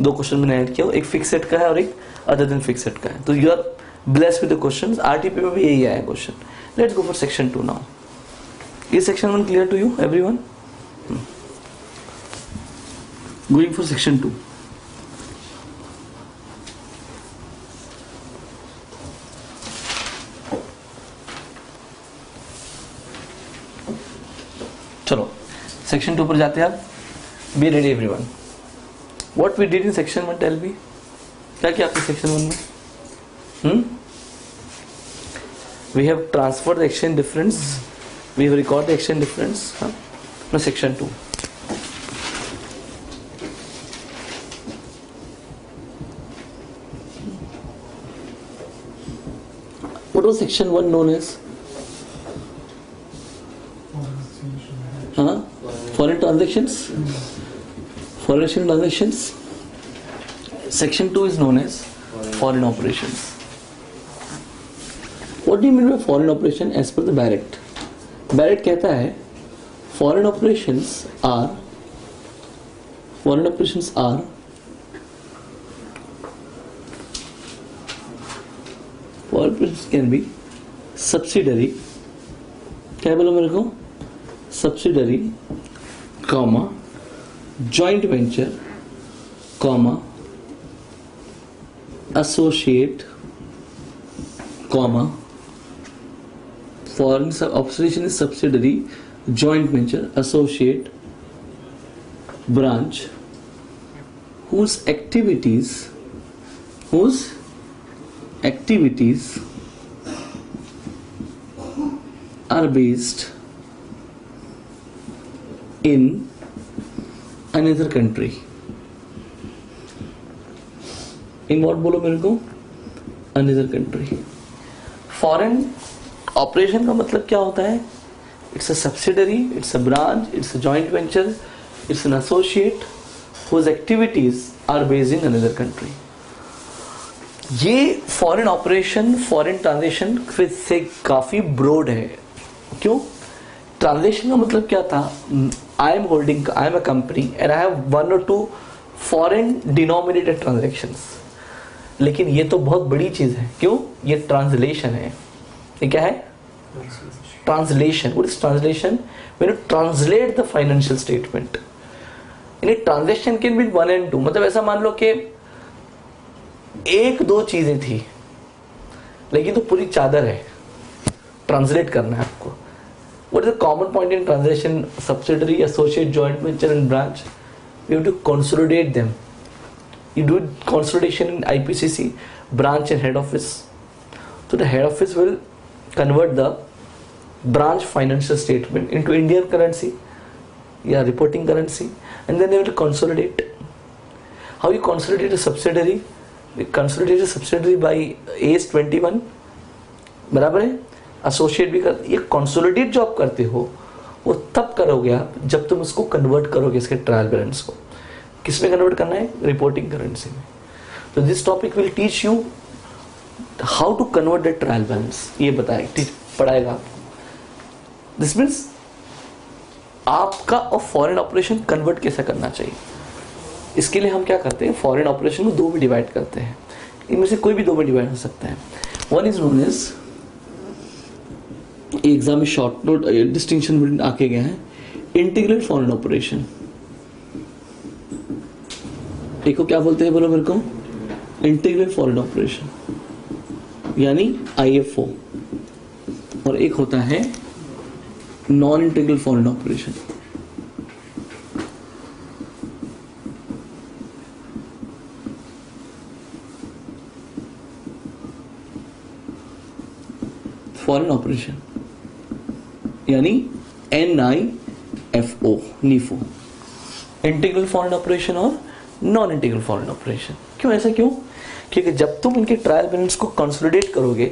दो क्वेश्चन मैंने ऐड किया, एक फिक्स सेट का है और एक अदर देन फिक्स सेट का है. तो you are blessed with the questions. RTP में भी यही आया question. Let's go for section 2 now. Is section 1 clear to you everyone? Going for section 2. चलो सेक्शन 2 पर जाते हैं आप. Be ready everyone. What we did in section 1, tell me. क्या किया आपने section 1 में? We have transferred the exchange difference. We have recorded the exchange difference. Now section 2. What was section 1 known as? Foreign transactions. Foreign transactions. Section 2 is known as foreign operations. What do you mean by foreign operation as per the Barrett? Barrett कहता है foreign operations are can be subsidiary. क्या बोला मेरे को? Subsidiary, comma, joint venture, comma, associate, comma, foreign operation is subsidiary, joint venture, associate, branch, whose activities are based in another country. In what बोलो मेरे को? Another country. Foreign operation का मतलब क्या होता है? It's a subsidiary, it's a branch, it's a joint venture, it's an associate whose activities are based in another country. ये foreign operation, foreign transaction फिर से काफी ब्रॉड है. क्यों? ट्रांजेक्शन का मतलब क्या था? I am a company and I have 1 or 2 foreign denominated transactions. लेकिन ये तो बहुत बड़ी चीज है. क्यों? ये ट्रांसलेशन है. ये क्या है? Translation. What is translation? When you translate the financial statement. In transaction can be 1 and 2. मतलब ऐसा मान लो कि एक दो चीजें थी लेकिन तो पूरी चादर है. ट्रांसलेट करना है आपको. What is the common point in transaction? Subsidiary, associate, joint venture and branch. You have to consolidate them. You do consolidation in IPCC, branch and head office. So the head office will convert the branch financial statement into Indian currency, reporting currency, and then they will consolidate. How you consolidate a subsidiary? We consolidate a subsidiary by AS 21. बराबर है. Associate भी कर. ये consolidate जो आप करते हो वो तब करोगे आप जब तुम उसको कन्वर्ट करोगे इसके ट्रायल बैलेंस को. किस में कन्वर्ट करना है? रिपोर्टिंग करेंसी में. तो this topic will teach you how to convert the trial balance. ये पढ़ाएगा आपको. दिस मीन्स आपका और फॉरेन ऑपरेशन कन्वर्ट कैसे करना चाहिए. इसके लिए हम क्या करते हैं? फॉरेन ऑपरेशन को 2 में डिवाइड करते हैं. इनमें से कोई भी 2 में डिवाइड हो सकता है. One is known as, exam में शॉर्ट नोट डिस्टिंक्शन आके गया है, इंटीग्रेटेड फॉरेन ऑपरेशन. एक को क्या बोलते हैं, बोलो मेरे को, इंटीग्रल फॉरेन ऑपरेशन यानी IFO, और एक होता है non integral foreign operation. Foreign operation यानी NIFO, नीफो, इंटीग्रल फॉरेन ऑपरेशन और नॉन इंटीग्रल फॉरेन ऑपरेशन। क्यों ऐसा, क्यों? क्योंकि जब तुम इनके ट्रायल बैलेंस को कंसोलिडेट करोगे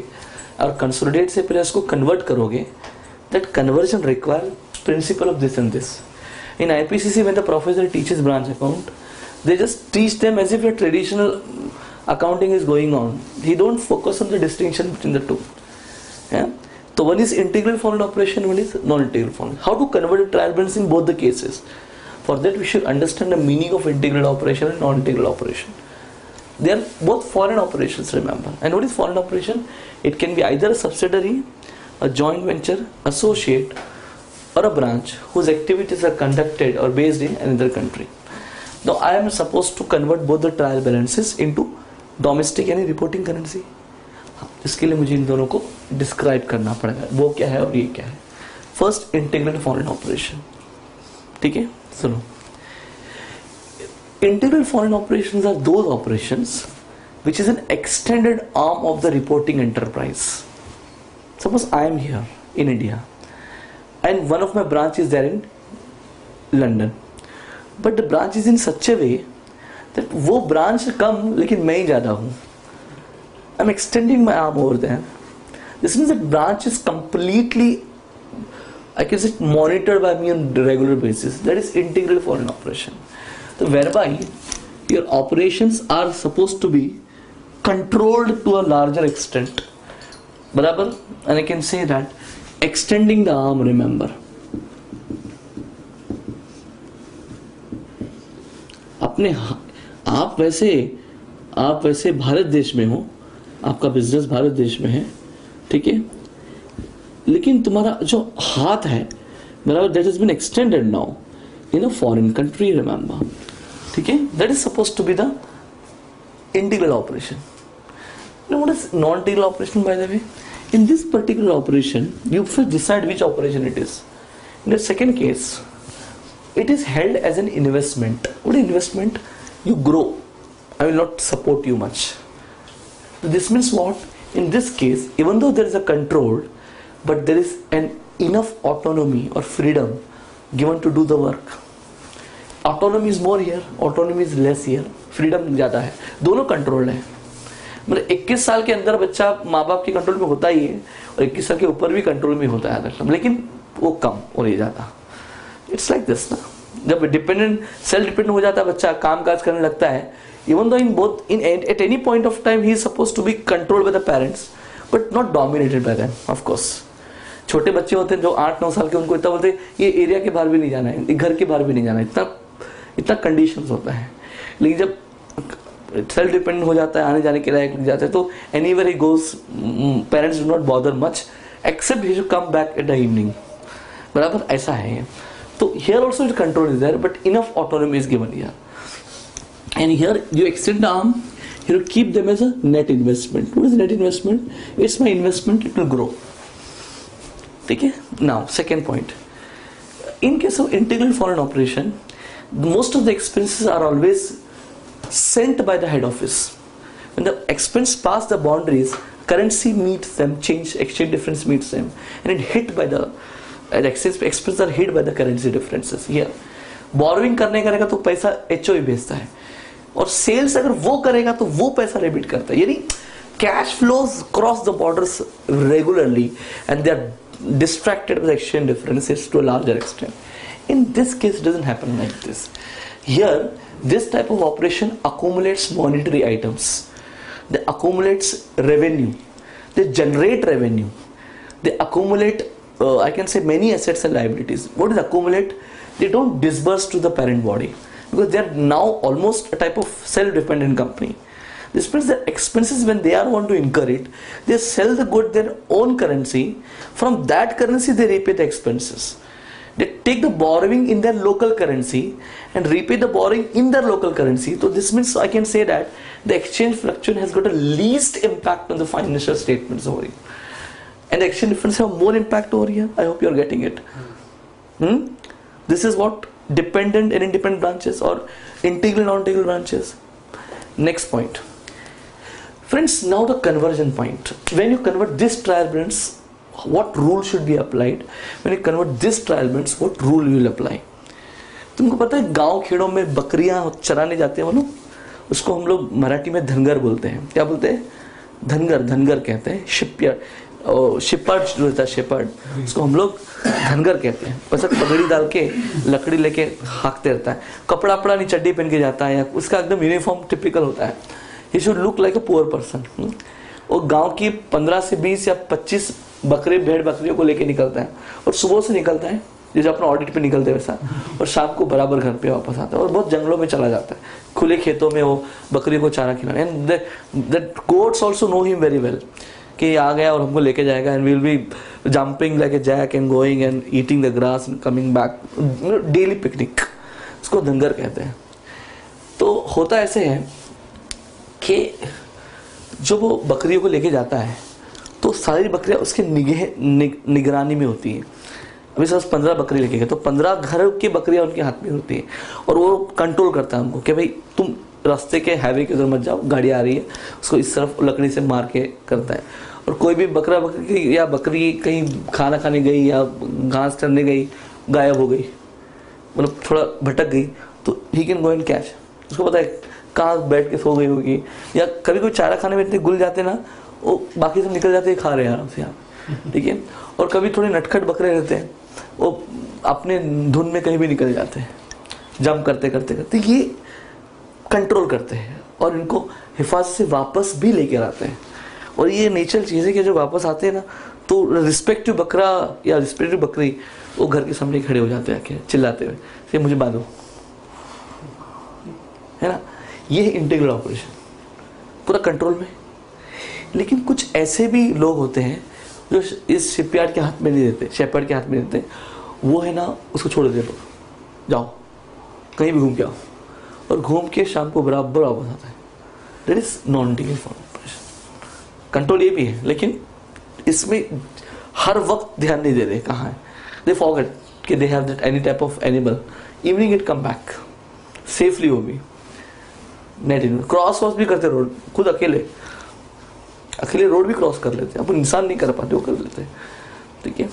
और कंसोलिडेट से फिर इसको कन्वर्ट करोगे, that conversion require principle of this and this. In IPCC when the professor teaches branch account, they just teach them as if a traditional accounting is going on. He don't focus on the distinction between the two. Yeah? So one is integral foreign operation, one is non-integral foreign. How to convert a trial balance in both the cases? For that we should understand the meaning of integral operation and non-integral operation. They are both foreign operations, remember. And what is foreign operation? It can be either a subsidiary, a joint venture, associate, or a branch whose activities are conducted or based in another country. Now I am supposed to convert both the trial balances into domestic यानी reporting currency. इसके लिए मुझे इन दोनों को describe करना पड़ेगा, वो क्या है और ये क्या है। First, integral foreign operation. ठीक है, सुनो। Integral foreign operations are those operations which is an extended arm of the reporting enterprise. Suppose I am here in India and one of my branch is there in London, but the branch is in such a way that वो branch कम लेकिन मैं ही ज़्यादा हूँ. I'm extending my arm over there. This means that branch is completely, I can say, monitored by me on a regular basis. That is integral foreign operation. So whereby your operations are supposed to be controlled to a larger extent. बराबर? And I can say that extending the arm, remember. अपने आप वैसे भारत देश में हो, आपका business Bharat देश में है, ठीक है, लेकिन तुम्हारा जो हाथ है, बराबर, that has been extended now in a foreign country, remember. ठीक है, that is supposed to be the integral operation. Now what is non-integral operation, by the way? In this particular operation, you first decide which operation it is. In the second case, it is held as an investment. What is investment? You grow. I will not support you much. So this means what? In this case, even though there is a control, but there is an enough autonomy or freedom given to do the work. Autonomy is more here, autonomy is less here. Freedom ज़्यादा है, दोनों control है. मतलब 21 साल के अंदर बच्चा माँ बाप के कंट्रोल में होता ही है और 21 साल के ऊपर भी कंट्रोल में होता है, लेकिन वो कम और ये ज़्यादा. इट्स लाइक दिस ना. जब डिपेंडेंट सेल्फ डिपेंडेंट हो जाता है बच्चा, काम काज करने लगता है, even though in both in at any point of time he is suppose to be controlled by the parents but not dominated by them. Of course छोटे बच्चे होते हैं जो 8-9 साल के, उनको इतना बोलते हैं ये एरिया के बाहर भी नहीं जाना है, घर के बाहर भी नहीं जाना है, इतना कंडीशंस होता है. लेकिन जब सेल्फ डिपेंडेंट हो जाता है, आने जाने के लायक जाता है, तो anywhere he goes, parents do not bother much except he should come back at the evening. बराबर ऐसा है. तो here also control is there but enough autonomy is given here. And here you extend the arm, you keep them as a net investment. What is net investment? It's my investment, it will grow. ठीक है. Now second point, in case of integral foreign operation, most of the expenses are always sent by the head office. When the expense pass the boundaries, currency meets them, exchange difference meets them, and it hit by the expenses are hit by the currency differences. Here borrowing करने करेगा तो पैसा HOE भेजता है, और sales अगर वो करेगा तो वो पैसा रेमिट करता है. यानी cash flows cross the borders regularly and they are distracted with exchange differences to a larger extent. In this case doesn't happen like this. Here this type of operation accumulates monetary items, they accumulates revenue, they generate revenue, they accumulate I can say many assets and liabilities. What is accumulate? They don't disburse to the parent body, because they are now almost a type of self-dependent company. This means that expenses, when they are want to incur it, they sell the good their own currency. From that currency they repay the expenses. they take the borrowing in their local currency and repay the borrowing in their local currency. So this means I can say that the exchange fluctuation has got a least impact on the financial statements over here, and the exchange difference have more impact over here. I hope you are getting it. This is what dependent and independent branches or integral and non-integral branches. Next point, friends, now the conversion point. When you convert this trial balance, what rule should be applied? When you convert this trial balance, what rule you will apply? तुमको पता है गांव खेड़ों में बकरियां चराने जाते हैं वो लोग, उसको हम लोग मराठी में धनगर बोलते हैं. क्या बोलते हैं? धनगर. धनगर कहते हैं. शिपर्ड जो होता है, शेपर्ड, उसको हम लोग धनगर कहते हैं. बस पगड़ी डाल के लकड़ी लेके हाँकते रहता है, कपड़ा अपड़ा नहीं, चड्डी पहन के जाता है, या उसका एकदम यूनिफॉर्म टिपिकल होता है. He should look like a poor person. वो गांव की 15 से 20 या 25 बकरे भेड़ बकरियों को लेके निकलता है, और सुबह से निकलता है जैसे अपना ऑडिट पे निकलते वैसा, और शाम को बराबर घर पे वापस आता है, और बहुत जंगलों में चला जाता है, खुले खेतों में वो बकरियों को चारा खिलाने. And that goats also know him very well कि आ गया और हमको लेके जाएगा, and will be jumping like a jack and going and eating the grass and coming back, daily picnic. उसको धनगर कहते हैं. तो होता ऐसे है कि जो वो बकरियों को लेके जाता है तो सारी बकरियां उसके निगरानी में होती हैं. अभी सर 15 बकरी लेके गए तो 15 घर की बकरियां उनके हाथ में होती हैं, और वो कंट्रोल करता है उनको कि भाई तुम रास्ते के हाईवे के उधर मत जाओ, गाड़ी आ रही है, उसको इस तरफ लकड़ी से मार के करता है. और कोई भी बकरी या बकरी कहीं खाना खाने गई या घास चरने गई, गायब हो गई, मतलब थोड़ा भटक गई, तो he can go and catch. उसको पता है कहाँ बैठ के सो गई होगी, या कभी कोई चारा खाने में इतने गुल जाते ना, वो बाकी सब निकल जाते, खा रहे हैं आराम से यहाँ, ठीक है. और कभी थोड़े नटखट बकरे रहते हैं, वो अपने धुन में कहीं भी निकल जाते हैं, जंप करते करते करते. ये कंट्रोल करते हैं और इनको हिफाजत से वापस भी लेकर आते हैं. और ये नेचुरल चीज़ है कि जो वापस आते हैं ना, तो रिस्पेक्टिव बकरा या रिस्पेक्टिव बकरी वो घर के सामने खड़े हो जाते हैं आके चिल्लाते हुए कि मुझे बांधो, है ना. ये है इंटीग्रल ऑपरेशन, पूरा कंट्रोल में. लेकिन कुछ ऐसे भी लोग होते हैं जो इस शिपयार्ड के हाथ में नहीं देते, शेपर्ड के हाथ में देते, वो है ना उसको छोड़ देते, जाओ कहीं भी घूम के आओ, और घूम के शाम को बराबर वापस आता है. That is non integral form operation. Control ये भी है, लेकिन इसमें हर वक्त ध्यान नहीं दे रहे कहाँ है. दे फॉरगेट कि they have that any type of animal, evening it come back safely. वो भी नेट क्रॉस भी करते रोड, खुद अकेले रोड भी क्रॉस कर लेते हैं. अपन इंसान नहीं कर पाते, वो कर लेते हैं, ठीक है.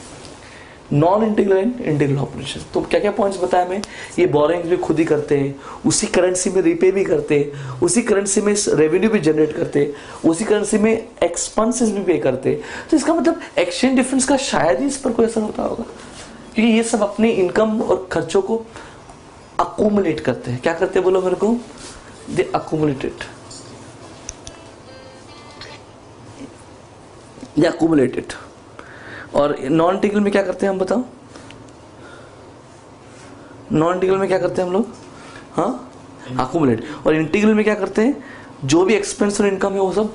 Non integral and integral operation. तो क्या क्या पॉइंट्स बताया मैं? ये बोरिंग्स भी खुद ही करते हैं, उसी करेंसी में रीपे भी करते हैं, उसी करेंसी में रेवेन्यू भी जनरेट करते हैं, उसी करेंसी में एक्सपेंसेस भी पे करते हैं. तो इसका मतलब एक्सचेंज डिफरेंस का शायद ही इस पर कोई असर होता होगा, क्योंकि ये सब अपने इनकम और खर्चों को अकोमुलेट करते हैं. क्या करते हैं बोलो मेरे को? दे अकोमुलेटेड, दे अकोमुलेटेड. और नॉन इंटीग्रल में क्या करते हैं हम बताओ? नॉन इंटीग्रल में क्या करते हैं हम लोग? हाँ, अकोमुलेट. और इंटीग्रल में क्या करते हैं? जो भी एक्सपेंस और इनकम है वो सब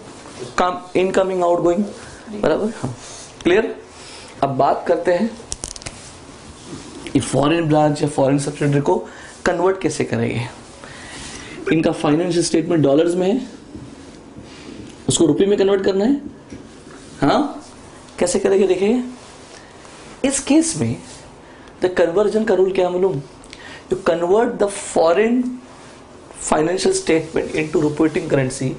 काम, इनकमिंग आउट गोइंग, बराबर. हाँ, क्लियर. अब बात करते हैं ये फॉरेन ब्रांच या फॉरेन सब्सिडियरी को कन्वर्ट कैसे करेंगे. इनका फाइनेंशियल स्टेटमेंट डॉलर्स में है, उसको रुपए में कन्वर्ट करना है. हाँ, कैसे करेंगे देखिए. इस केस में द कन्वर्जन का रूल क्या मालूम? You convert the foreign financial statement into reporting currency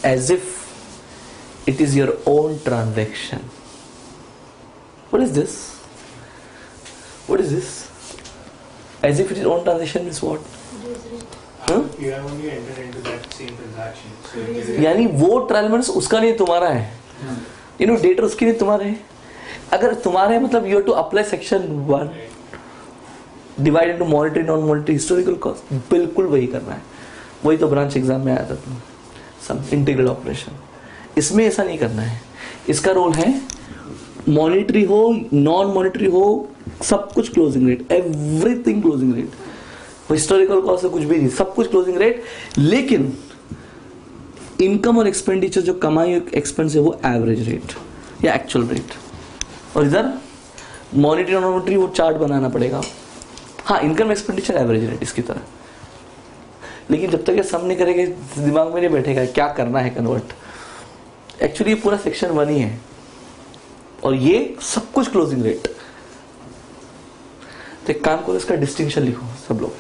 as if it is your own transaction. What is this? What is this? As if it is own transaction means what? You have only entered into that same transaction. So यानी वो trial उसका नहीं, तुम्हारा है. Debtor उसकी नहीं, तुम्हारे है. अगर तुम्हारे मतलब you have to apply section 1 divide into monetary non monetary historical cost. बिल्कुल वही करना है, वही तो ब्रांच एग्जाम में आया था तुम. सब इंटीग्रल ऑपरेशन. इसमें ऐसा नहीं करना है. इसका रोल है मॉनेटरी हो नॉन मॉनेटरी हो, सब कुछ closing rate, everything closing rate. Historical cost से कुछ भी नहीं, सब कुछ क्लोजिंग रेट. लेकिन इनकम और एक्सपेंडिचर जो कमाई एक्सपेंस है वो एवरेज रेट या एक्चुअल रेट. और इधर मॉनिटरी और नॉन वो चार्ट बनाना पड़ेगा. हाँ, इनकम एक्सपेंडिचर एवरेज रेट इसकी तरह. लेकिन जब तक ये सम नहीं करेंगे दिमाग में नहीं बैठेगा क्या करना है कन्वर्ट. एक्चुअली ये पूरा सेक्शन 1 ही है और ये सब कुछ क्लोजिंग रेट. तो एक काम करो, इसका डिस्टिंक्शन लिखो सब लोग.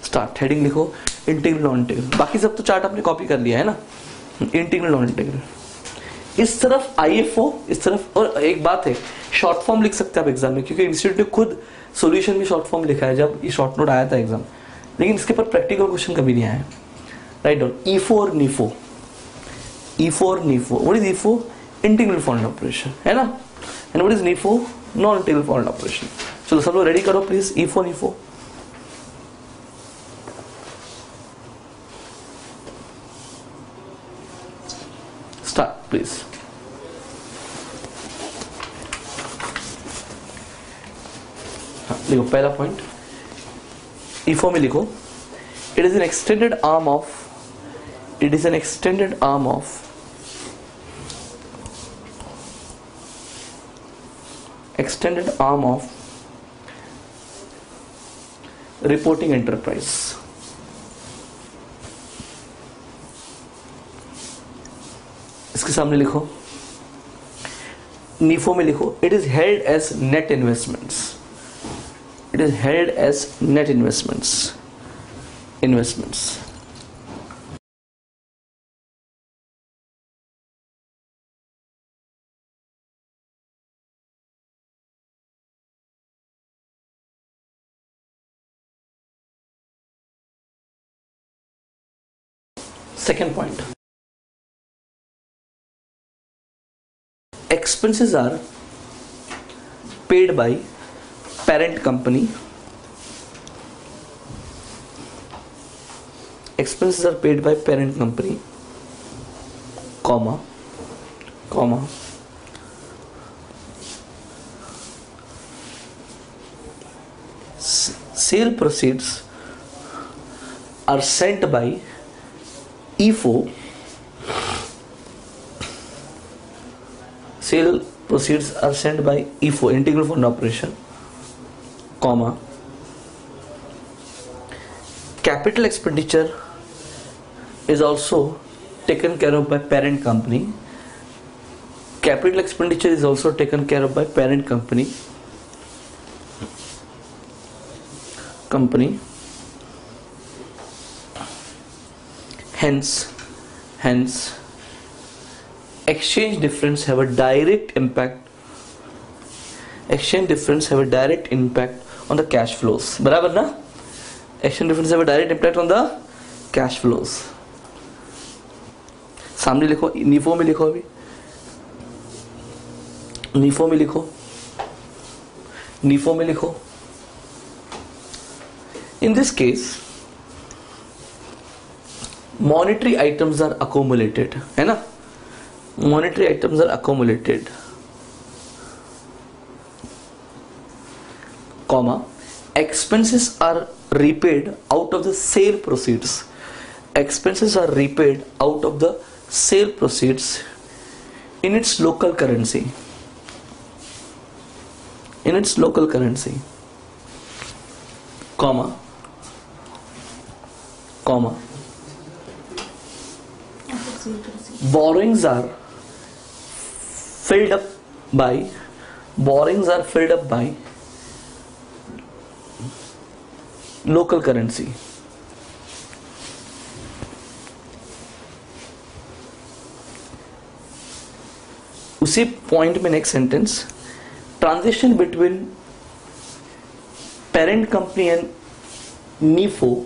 स्टार्ट हेडिंग लिखो इंटीग्रल नॉन इंटीग्रल. बाकी सब तो चार्ट आपने कॉपी कर लिया है ना. Integral non integral. इस तरफ IFO, इस तरफ. और एक बात है, शॉर्ट फॉर्म लिख सकते हैं आप एग्जाम में, क्योंकि इंस्टीट्यूट ने खुद सॉल्यूशन में शॉर्ट फॉर्म लिखा है जब ये शॉर्ट नोट आया था एग्जाम. लेकिन इसके ऊपर प्रैक्टिकल क्वेश्चन कभी नहीं आया. राइट डाउन E4 और NIFO. E4 और NIFO. What is E4? Integral foreign operation है ना. And what is NIFO? Non integral foreign operation. चलो सब लोग रेडी करो please. E4 NIFO. Start please. हाँ लिखो पहला पॉइंट. E4 में लिखो it is an extended arm of reporting enterprise. इसके सामने लिखो. NIFO में लिखो it is held as net investments. Second point. Expenses are paid by parent company. Expenses are paid by parent company, comma. Sale proceeds are sent by E4. Sale proceeds are sent by E4, integral foreign operation, comma. Capital expenditure is also taken care of by parent company. Capital expenditure is also taken care of by parent company. Hence, exchange difference have a direct impact. Exchange difference have a direct impact on the cash flows. बराबर ना? Exchange difference have a direct impact on the cash flows. सामने लिखो. NIFO में लिखो. अभी NIFO में लिखो. In this case, monetary items are accumulated, है ना. Monetary items are accumulated, comma. Expenses are repaid out of the sale proceeds. Expenses are repaid out of the sale proceeds in its local currency. Comma. Borrowings are filled up by local currency. उसी point में next sentence. Transaction between parent company and NIFO.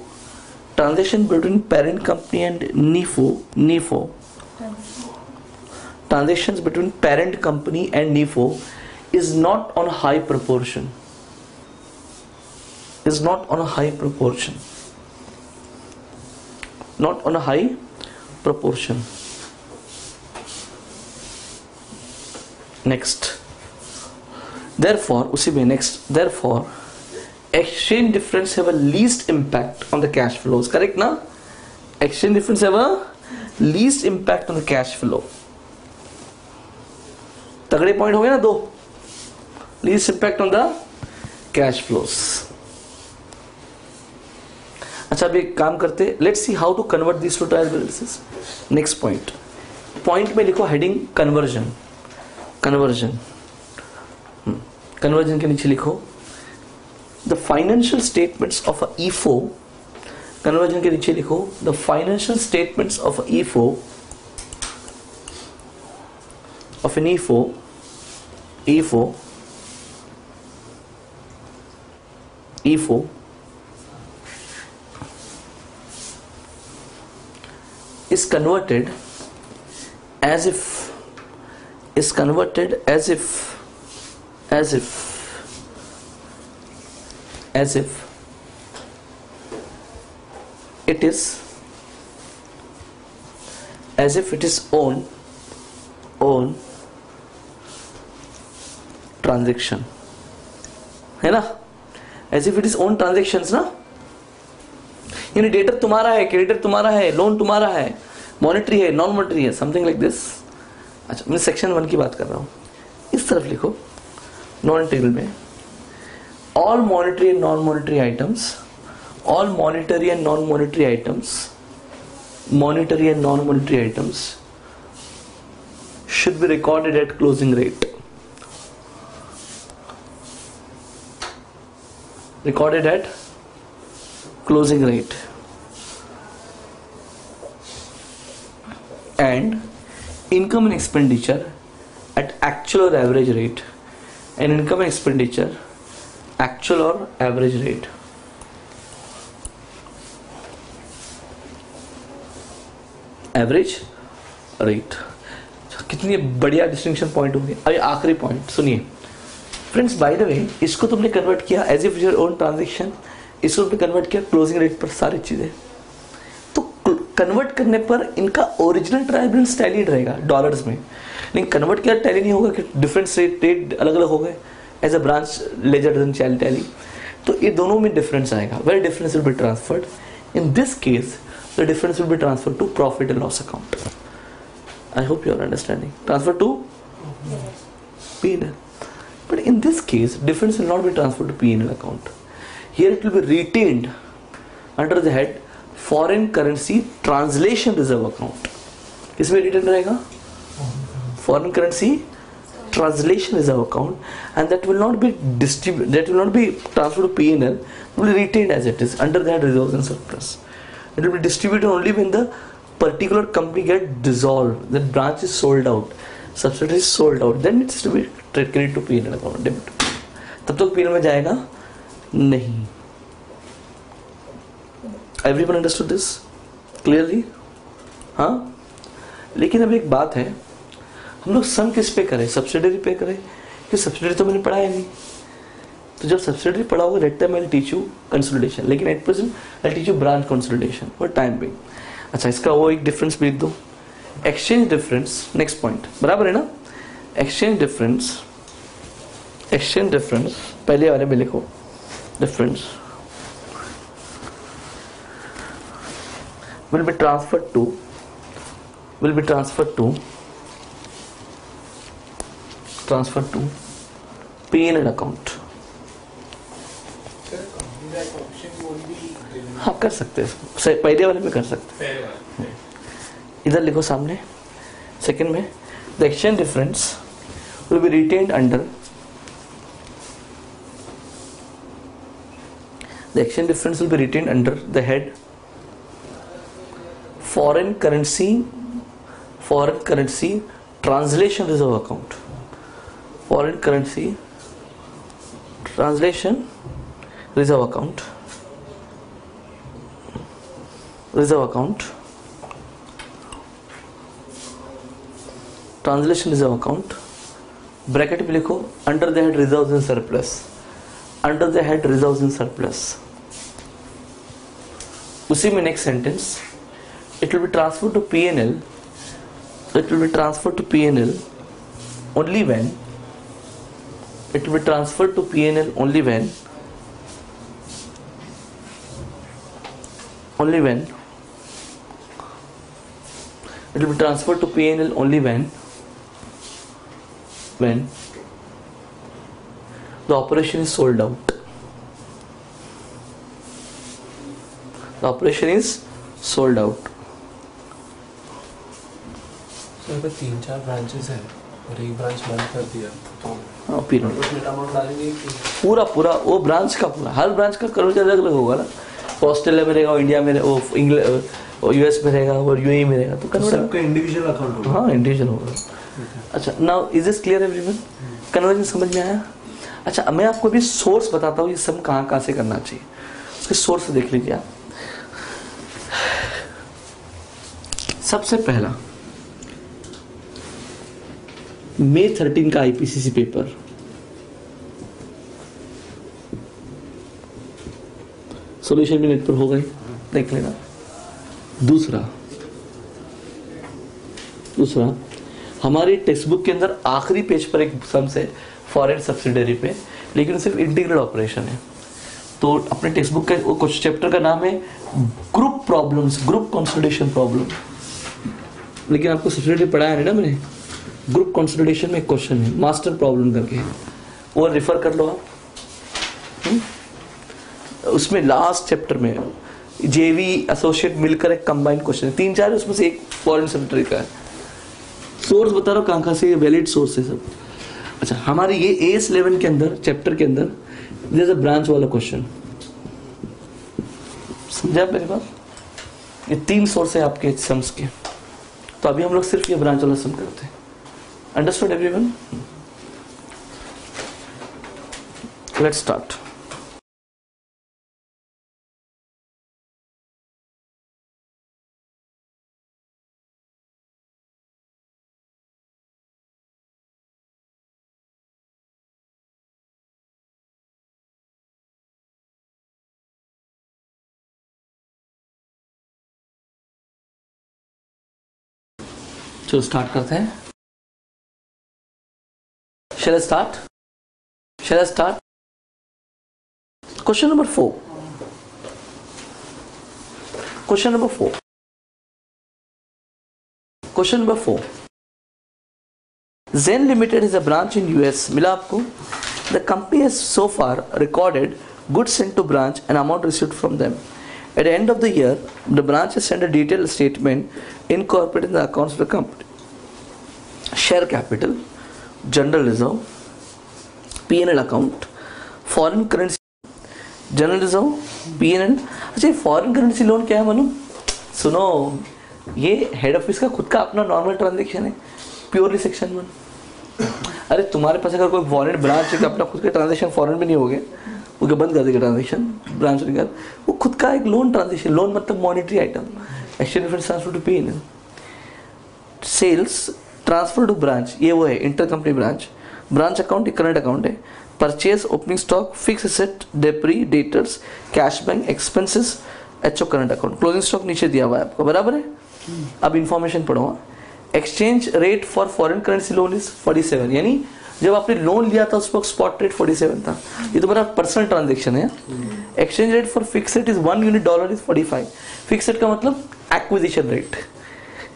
Transaction between parent company and NIFO. Transactions between parent company and NIFO is not on a high proportion. Next. Therefore, exchange difference have a least impact on the cash flows. Correct na? Exchange difference have a least impact on the cash flow. तगड़े point हो गए ना 2. Least impact on the cash flows. अच्छा, अभी एक काम करते, let's see how to convert this to trial balances. Next point, point में लिखो हेडिंग कन्वर्जन. कन्वर्जन, कन्वर्जन के नीचे लिखो the financial statements of a IFO. Conversion के नीचे लिखो the financial statements of a IFO, of an IFO is converted as if it is own transaction, है ना, as if it is own transactions ना. यानी डेटर तुम्हारा है, creditor तुम्हारा है, लोन तुम्हारा है, मॉनेटरी है, नॉन मॉनेटरी है, समथिंग लाइक दिस. अच्छा, मैं सेक्शन 1 की बात कर रहा हूं. इस तरफ लिखो नॉन टेबल में all monetary and non monetary items, all monetary and non monetary items should be recorded at closing rate. Recorded at closing rate. And income and expenditure at actual or average rate. And income and expenditure actual or average rate. Average rate. कितनी बढ़िया distinction point होगी. अभी आखिरी point सुनिए friends. By the way, इसको तुमने convert किया as if your own transaction, इसको तुमने कन्वर्ट किया क्लोजिंग रेट पर, सारी चीजें. तो कन्वर्ट करने पर इनका ओरिजिनल ट्रायल बैलेंस टैली रहेगा डॉलर्स में, लेकिन कन्वर्ट किया टैली नहीं होगा कि डिफरेंस रेट अलग अलग हो गए as a branch ledger doesn't tally. तो ये दोनों में डिफरेंस आएगा. Where difference will be transferred. In this case the difference will be transferred to profit and loss account. I hope you are understanding. Transfer to P&L. But in this case, difference will not be transferred to P&L account. Here it will be retained under the head foreign currency translation reserve account. किसमें retain रहेगा? Foreign currency translation reserve account, and that will not be transferred to P&L. It will be retained as it is under that reserves and surplus. It will be distributed only when the particular company get dissolved, that branch is sold out, subsidiary is sold out, then it's to be credited to P&L account, debit. तब तक P&L में जाएगा नहीं. Everyone understood this clearly? हाँ. लेकिन अब एक बात है, हम लोग सम किस पे करें? सब्सिडरी पे करें, क्योंकि सब्सिडरी तो मैंने पढ़ाया नहीं. तो जब subsidiary पढ़ाओगे that time I'll teach you consolidation, लेकिन at present I'll teach you branch consolidation for time being. अच्छा, इसका वो एक डिफरेंस भी लिख दो. एक्सचेंज डिफरेंस, नेक्स्ट पॉइंट, बराबर है ना. एक्सचेंज डिफरेंस पहले वाले में लिखो. Difference will be transferred to P&L account. हाँ, कर सकते हैं, पहले वाले में कर सकते हैं. इधर लिखो सामने सेकंड में, the exchange difference will be written under, the exchange difference will be written under the head foreign currency translation reserve account. Foreign currency translation reserve account. Translation reserve account, bracket में लिखो under the head reserves and surplus. उसी में next sentence, it will be transfer to P&L only when it will be transferred to P&L only when it will be transferred to P&L only when the operation is sold out, the operation is sold out. Sir अगर 3-4 branches हैं और एक branch बंद कर दिया तो हाँ period उसमें अमाउंट डालेंगे कि पूरा पूरा वो ब्रांच का पूरा, हर ब्रांच का कन्वर्जन अलग अलग होगा ना, ऑस्ट्रेलिया में रहेगा, इंडिया में, वो इंग्लैंड, यूएस में रहेगा और यूएई में रहेगा, तो कन्वर्जन सबका इंडिविजुअल अकाउंट होगा। हाँ इंडिविजुअल होगा। अच्छा now is this clear everyone? Conversion समझ में आया? अच्छा अब मैं आपको अभी सोर्स बताता हूँ ये सब कहाँ कहाँ से करना चाहिए, उसके सोर्स देख लीजिए आप। सबसे पहला मई 13 का आईपीसीसी पेपर, सॉल्यूशन भी नेट पर हो गई, देख लेना। दूसरा हमारी टेक्स्ट बुक के अंदर आखिरी पेज पर एक सम्स है फॉरेन सब्सिडरी पे, लेकिन सिर्फ इंटीग्रल ऑपरेशन है। तो अपने टेक्स्ट बुक का कुछ चैप्टर का नाम है group problems, group consolidation problem, लेकिन आपको सब्सिडरी पढ़ाया है ना मैंने, ग्रुप कंसोलिडेशन में एक क्वेश्चन है मास्टर प्रॉब्लम करके, वो रेफर कर लो आप। उसमें लास्ट चैप्टर में जेवी एसोसिएट मिलकर एक कंबाइंड क्वेश्चन है, 3-4 उसमें से एक फॉरेन सब्सिडरी का है। सोर्स बता रहा हूँ कहाँ से, वैलिड सोर्स है सब। अच्छा हमारे ये AS11 के अंदर चैप्टर के अंदर देयर इज अ ब्रांच वाला क्वेश्चन, समझा मेरी बात? ये 3 सोर्स है आपके सम्स के, तो अभी हम लोग सिर्फ ये ब्रांच वाला सम करते हैं। Understood everyone? Let's start. चलो स्टार्ट करते हैं। Shall I start? Shall I start? Question number 4. Question number 4. Question number 4. Zen Limited is a branch in US. मिला आपको? The company has so far recorded goods sent to branch and amount received from them. At the end of the year, the branch has sent a detailed statement incorporating the accounts of the company. Share capital, general reserve, P&L account, foreign currency, general reserve, P&L। अच्छा foreign currency loan क्या है मालूम? सुनो, ये head office का खुद का अपना नॉर्मल ट्रांजेक्शन है, प्योरली सेक्शन 1। अरे तुम्हारे पास अगर कोई फॉरेन ब्रांच है, अपना खुद का ट्रांजेक्शन फॉरेन में नहीं हो गया, वो बंद कर देगा ट्रांजेक्शन ब्रांच निकाल, वो खुद का एक लोन ट्रांजेक्शन, लोन मतलब monetary item, exchange difference transfer to P&L। Sales transfer to branch, ये वो है inter company branch, branch account एक करंट अकाउंट है। Purchase, opening stock, fix asset, depre, debtors, cash bank, expenses, HO current account, closing stock नीचे दिया हुआ है आपको, बराबर है? अब इंफॉर्मेशन पढ़ो। Exchange rate for foreign currency loan is 47, यानी जब आपने लोन लिया था उस वक्त स्पॉट रेट 47 था, ये तुम्हारा पर्सनल ट्रांजेक्शन है। Exchange rate for fix rate is $1 unit is 45, fix rate का मतलब acquisition rate.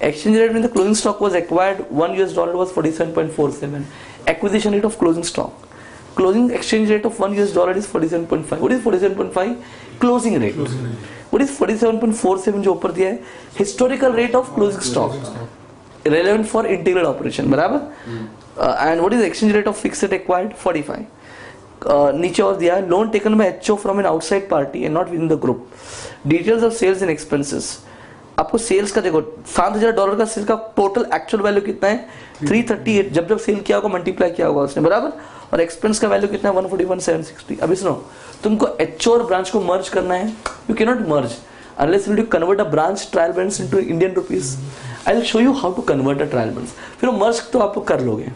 Exchange rate when the closing stock was acquired $1 was 47.47. Acquisition rate of closing stock. Closing exchange rate of $1 is 47.5. What is 47.5? Closing rate. What is 47.47 जो ऊपर दिया है? Historical rate of closing stock. Relevant for integral operation. बराबर? And what is the exchange rate of fixed rate acquired? 45. नीचे और दिया है loan taken by HO from an outside party and not within the group. Details of sales and expenses. आपको sales का देखो $7,000 का cell का टोटल एक्चुअल वैल्यू कितना है? 338, जब सेल किया होगा मल्टीप्लाई किया होगा उसने, बराबर? और एक्सपेंस का वैल्यू कितना है? 141,760। अभी सुनो, तुमको एचओ और ब्रांच को मर्ज करना है, you can not merge unless you convert a branch trial balance into Indian rupees. I will show you how to convert a trial balance, फिर वो मर्ज तो आप कर लोगे।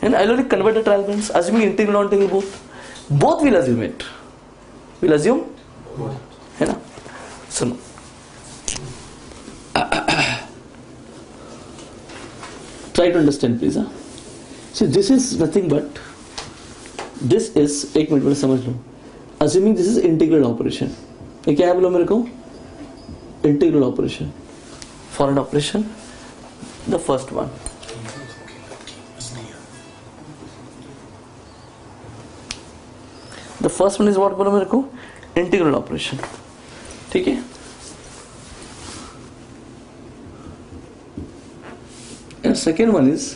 And I will convert a trial balance assuming integral non integral both will assume it, will assume, है ना? सुनो, try to understand please। So this is nothing but, this is, एक मिनट में समझ लो, assuming this is integral operation, ये क्या है बोलो मेरे को? Integral operation, foreign operation, the first one। First one is what बोला मेरे को, इंटीग्रल ऑपरेशन, ठीक है. Second one is